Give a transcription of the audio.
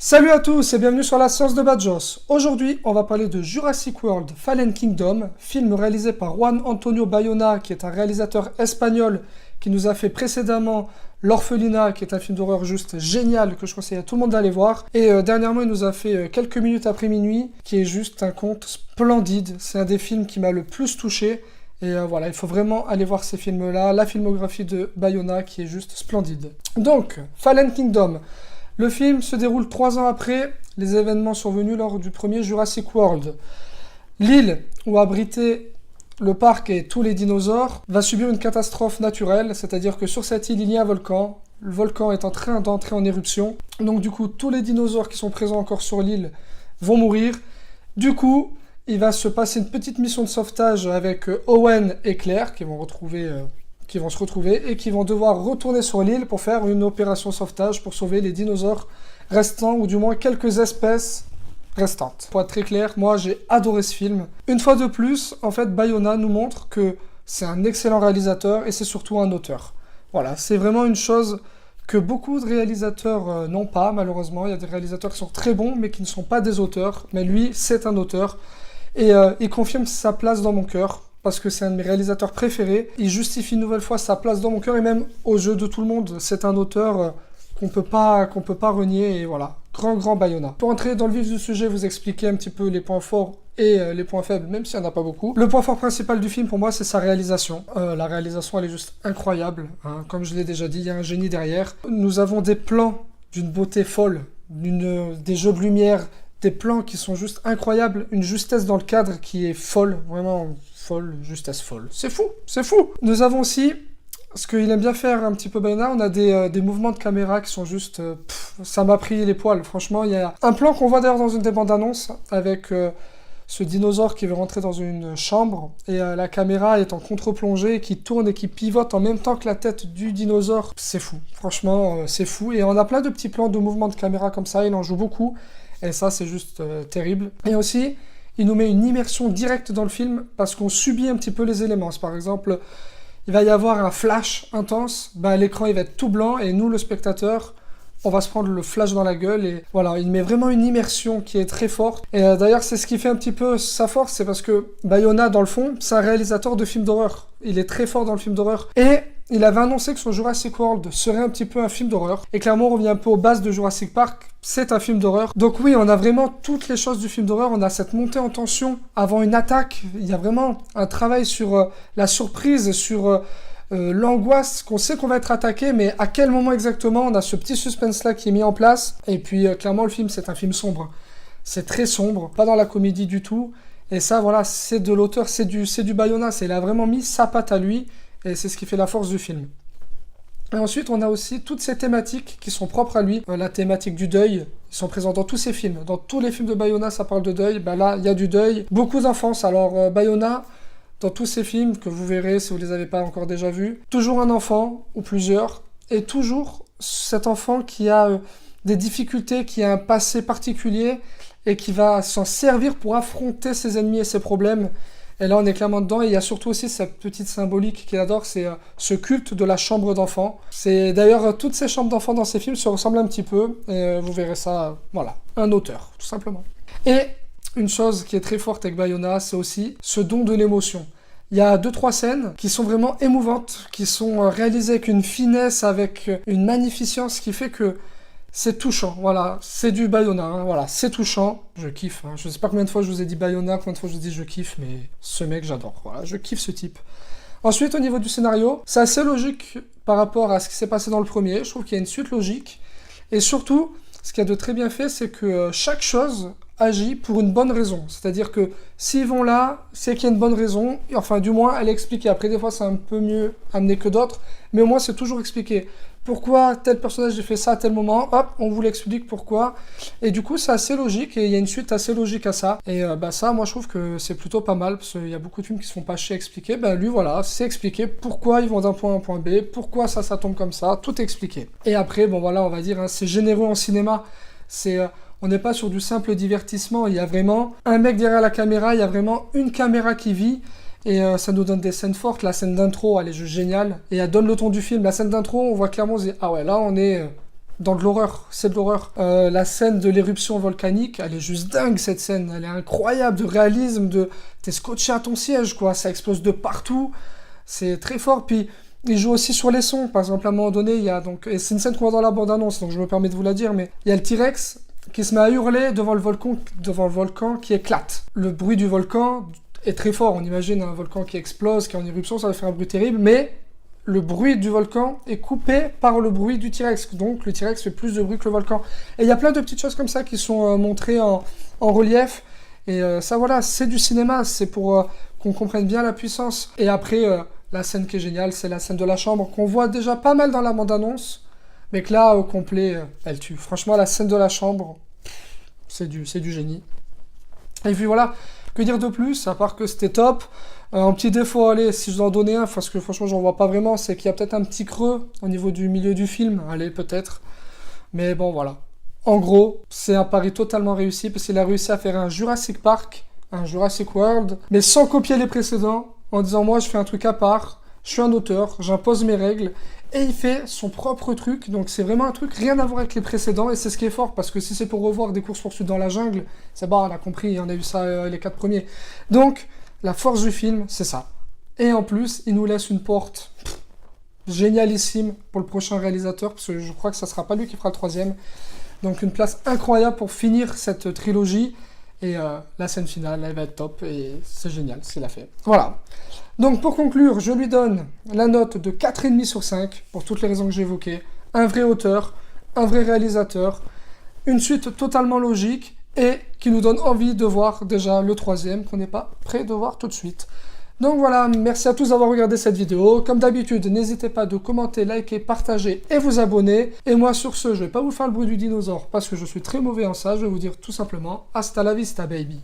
Salut à tous et bienvenue sur la Science de Badjos. Aujourd'hui, on va parler de Jurassic World Fallen Kingdom, film réalisé par Juan Antonio Bayona, qui est un réalisateur espagnol qui nous a fait précédemment L'Orphelinat, qui est un film d'horreur juste génial que je conseille à tout le monde d'aller voir. Et dernièrement, il nous a fait Quelques minutes après minuit, qui est juste un conte splendide. C'est un des films qui m'a le plus touché. Et voilà, il faut vraiment aller voir ces films-là, la filmographie de Bayona qui est juste splendide. Donc, Fallen Kingdom. Le film se déroule 3 ans après les événements survenus lors du premier Jurassic World. L'île où abritait le parc et tous les dinosaures va subir une catastrophe naturelle, c'est-à-dire que sur cette île, il y a un volcan. Le volcan est en train d'entrer en éruption. Donc du coup, tous les dinosaures qui sont présents encore sur l'île vont mourir. Du coup, il va se passer une petite mission de sauvetage avec Owen et Claire qui vont se retrouver et qui vont devoir retourner sur l'île pour faire une opération sauvetage pour sauver les dinosaures restants, ou du moins quelques espèces restantes. Pour être très clair, moi j'ai adoré ce film. Une fois de plus, en fait, Bayona nous montre que c'est un excellent réalisateur et c'est surtout un auteur. Voilà, c'est vraiment une chose que beaucoup de réalisateurs n'ont pas, malheureusement. Il y a des réalisateurs qui sont très bons, mais qui ne sont pas des auteurs. Mais lui, c'est un auteur. Et il confirme sa place dans mon cœur, parce que c'est un de mes réalisateurs préférés. Il justifie une nouvelle fois sa place dans mon cœur et même aux yeux de tout le monde. C'est un auteur qu'on peut pas renier, et voilà. Grand Bayona. Pour entrer dans le vif du sujet, vous expliquer un petit peu les points forts et les points faibles, même s'il n'y en a pas beaucoup. Le point fort principal du film, pour moi, c'est sa réalisation. La réalisation, elle est juste incroyable. Hein. Comme je l'ai déjà dit, il y a un génie derrière. Nous avons des plans d'une beauté folle, des jeux de lumière, des plans qui sont juste incroyables, une justesse dans le cadre qui est folle, vraiment folle, justesse folle. C'est fou. Nous avons aussi, ce qu'il aime bien faire un petit peu Bayona, on a des mouvements de caméra qui sont juste... ça m'a pris les poils, franchement. Il y a un plan qu'on voit d'ailleurs dans une des bandes annonces, avec ce dinosaure qui veut rentrer dans une chambre, et la caméra est en contre-plongée, qui tourne et qui pivote en même temps que la tête du dinosaure. C'est fou, franchement, c'est fou. Et on a plein de petits plans de mouvements de caméra comme ça, il en joue beaucoup. Et ça, c'est juste terrible. Et aussi, il nous met une immersion directe dans le film parce qu'on subit un petit peu les éléments. Par exemple, il va y avoir un flash intense, l'écran il va être tout blanc et nous, le spectateur, on va se prendre le flash dans la gueule. Et voilà, il met vraiment une immersion qui est très forte. Et d'ailleurs, c'est ce qui fait un petit peu sa force, c'est parce que Bayona, dans le fond, c'est un réalisateur de films d'horreur. Il est très fort dans le film d'horreur. Et il avait annoncé que son Jurassic World serait un petit peu un film d'horreur. Et clairement, on revient un peu aux bases de Jurassic Park. C'est un film d'horreur. Donc oui, on a vraiment toutes les choses du film d'horreur. On a cette montée en tension avant une attaque. Il y a vraiment un travail sur la surprise, sur l'angoisse, qu'on sait qu'on va être attaqué, mais à quel moment exactement. On a ce petit suspense-là qui est mis en place. Et puis clairement, le film, c'est un film sombre. C'est très sombre, pas dans la comédie du tout. Et ça, voilà, c'est de l'auteur, c'est du Bayona. Il a vraiment mis sa patte à lui. Et c'est ce qui fait la force du film. Et ensuite, on a aussi toutes ces thématiques qui sont propres à lui. La thématique du deuil, ils sont présents dans tous ses films. Dans tous les films de Bayona, ça parle de deuil. Là, il y a du deuil. Beaucoup d'enfance. Alors, Bayona, dans tous ses films, que vous verrez si vous ne les avez pas encore déjà vus, toujours un enfant, ou plusieurs, et toujours cet enfant qui a des difficultés, qui a un passé particulier, et qui va s'en servir pour affronter ses ennemis et ses problèmes. Et là, on est clairement dedans. Et il y a surtout aussi cette petite symbolique qu'il adore, c'est ce culte de la chambre d'enfant. C'est d'ailleurs, toutes ces chambres d'enfants dans ces films se ressemblent un petit peu. Et vous verrez ça, voilà, un auteur, tout simplement. Et une chose qui est très forte avec Bayona, c'est aussi ce don de l'émotion. Il y a 2-3 scènes qui sont vraiment émouvantes, qui sont réalisées avec une finesse, avec une magnificence qui fait que c'est touchant, voilà, c'est du Bayona, hein, voilà, c'est touchant, je kiffe, hein. Je sais pas combien de fois je vous ai dit Bayona, combien de fois je vous ai dit je kiffe, mais ce mec j'adore, voilà, je kiffe ce type. Ensuite, au niveau du scénario, c'est assez logique par rapport à ce qui s'est passé dans le premier, je trouve qu'il y a une suite logique, et surtout, ce qu'il y a de très bien fait, c'est que chaque chose agit pour une bonne raison, c'est-à-dire que s'ils vont là, c'est qu'il y a une bonne raison, enfin du moins elle est expliquée, après des fois c'est un peu mieux amené que d'autres, mais au moins c'est toujours expliqué. Pourquoi tel personnage a fait ça à tel moment, hop, on vous l'explique pourquoi. Et du coup, c'est assez logique, et il y a une suite assez logique à ça. Et ça, moi, je trouve que c'est plutôt pas mal, parce qu'il y a beaucoup de films qui se font pas chier à expliquer. Lui, voilà, c'est expliqué pourquoi ils vont d'un point A à un point B, pourquoi ça tombe comme ça, tout est expliqué. Et après, bon voilà, on va dire, hein, c'est généreux en cinéma. On n'est pas sur du simple divertissement, il y a vraiment un mec derrière la caméra, il y a vraiment une caméra qui vit. Et ça nous donne des scènes fortes. La scène d'intro, elle est juste géniale. Et elle donne le ton du film. La scène d'intro, on voit clairement, on se dit, ah ouais, là, on est dans de l'horreur, c'est de l'horreur. La scène de l'éruption volcanique, elle est juste dingue cette scène, elle est incroyable de réalisme, t'es scotché à ton siège quoi, ça explose de partout, c'est très fort. Puis il joue aussi sur les sons, par exemple à un moment donné, il y a donc, et c'est une scène qu'on voit dans la bande-annonce, donc je me permets de vous la dire, mais il y a le T-Rex qui se met à hurler devant le volcan qui éclate. Le bruit du volcan est très fort, on imagine un volcan qui explose, qui est en éruption, ça va faire un bruit terrible, mais le bruit du volcan est coupé par le bruit du T-Rex, donc le T-Rex fait plus de bruit que le volcan. Et il y a plein de petites choses comme ça qui sont montrées en relief, et ça voilà, c'est du cinéma, c'est pour qu'on comprenne bien la puissance. Et après, la scène qui est géniale, c'est la scène de la chambre, qu'on voit déjà pas mal dans la bande-annonce, mais que là, au complet, elle tue. Franchement, la scène de la chambre, c'est du génie. Et puis voilà, que dire de plus, à part que c'était top. Un petit défaut, allez, si je dois en donner un, parce que franchement, j'en vois pas vraiment, c'est qu'il y a peut-être un petit creux au niveau du milieu du film. Allez, peut-être. Mais bon, voilà. En gros, c'est un pari totalement réussi, parce qu'il a réussi à faire un Jurassic Park, un Jurassic World, mais sans copier les précédents, en disant, moi, je fais un truc à part, je suis un auteur, j'impose mes règles, et il fait son propre truc, donc c'est vraiment un truc rien à voir avec les précédents, et c'est ce qui est fort, parce que si c'est pour revoir des courses-poursuites dans la jungle, c'est bon, on a compris, on a eu ça les 4 premiers. Donc, la force du film, c'est ça. Et en plus, il nous laisse une porte génialissime pour le prochain réalisateur, parce que je crois que ça sera pas lui qui fera le 3e. Donc une place incroyable pour finir cette trilogie, et la scène finale, elle va être top, et c'est génial ce qu'il a fait. Voilà. Donc pour conclure, je lui donne la note de 4,5 sur 5, pour toutes les raisons que j'ai évoquées. Un vrai auteur, un vrai réalisateur, une suite totalement logique, et qui nous donne envie de voir déjà le 3e, qu'on n'est pas prêt de voir tout de suite. Donc voilà, merci à tous d'avoir regardé cette vidéo. Comme d'habitude, n'hésitez pas de commenter, liker, partager et vous abonner. Et moi sur ce, je vais pas vous faire le bruit du dinosaure, parce que je suis très mauvais en ça, je vais vous dire tout simplement, hasta la vista baby.